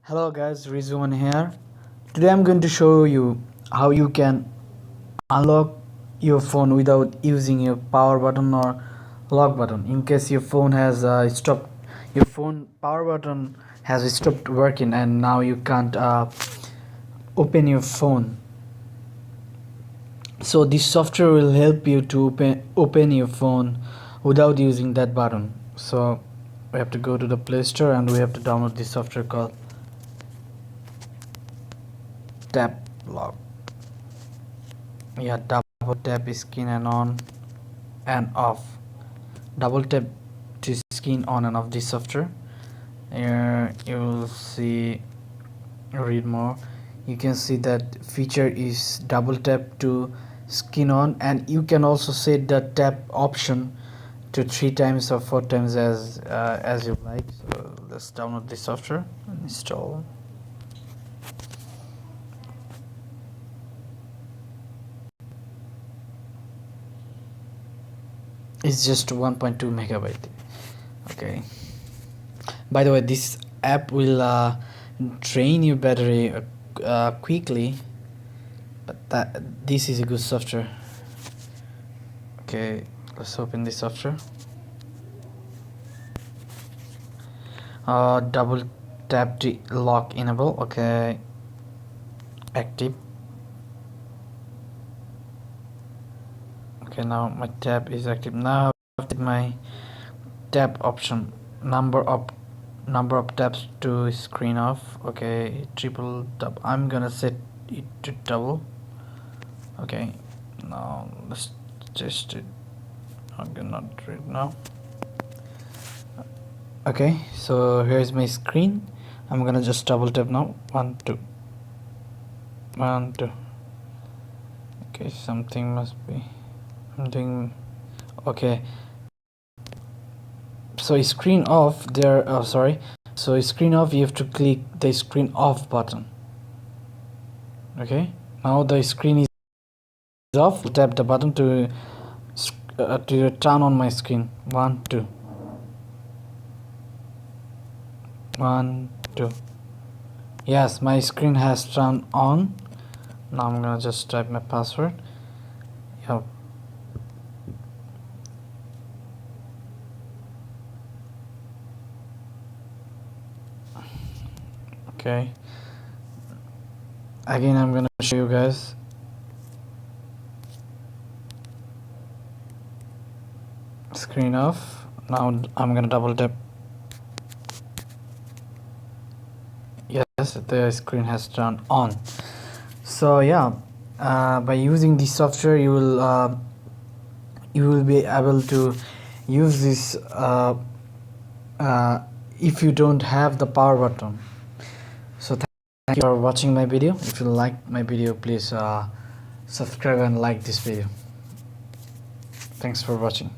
Hello guys, Rizwan here. Today I'm going to show you how you can unlock your phone without using your power button or lock button. In case your phone has stopped, your phone power button has stopped working and now you can't open your phone. So this software will help you to open your phone without using that button. So we have to go to the Play Store and we have to download this software called Tap Lock. Yeah, double tap screen and on and off. Double tap to screen on and off this software. Here you will see, read more. You can see that feature is double tap to screen on, and you can also set the tap option to 3 times or 4 times as you like. So let's download this software and install. It's just 1.2 megabyte. Okay, by the way, this app will drain your battery quickly, but this is a good software. Okay, let's open this software. Double tap to lock enable. Okay, active. Okay, now my tab is active. Now my tab option, number of taps to screen off. Okay, triple tap. I'm gonna set it to double. Okay, now let's test it. I'm gonna do it now. Okay, so here's my screen. I'm gonna just double tap now. 1 2 1 2. Okay, something must be, I'm doing. Okay, so screen off there. Oh, sorry. So screen off, you have to click the screen off button. Okay, now the screen is off. Tap the button to turn on my screen. 1 2 1 2. Yes, my screen has turned on. Now I'm gonna just type my password. Yep. Okay, again I'm gonna show you guys. Screen off. Now I'm gonna double tap. Yes, the screen has turned on. So yeah, by using this software you will be able to use this if you don't have the power button. So thank you for watching my video. If you like my video, please subscribe and like this video. Thanks for watching.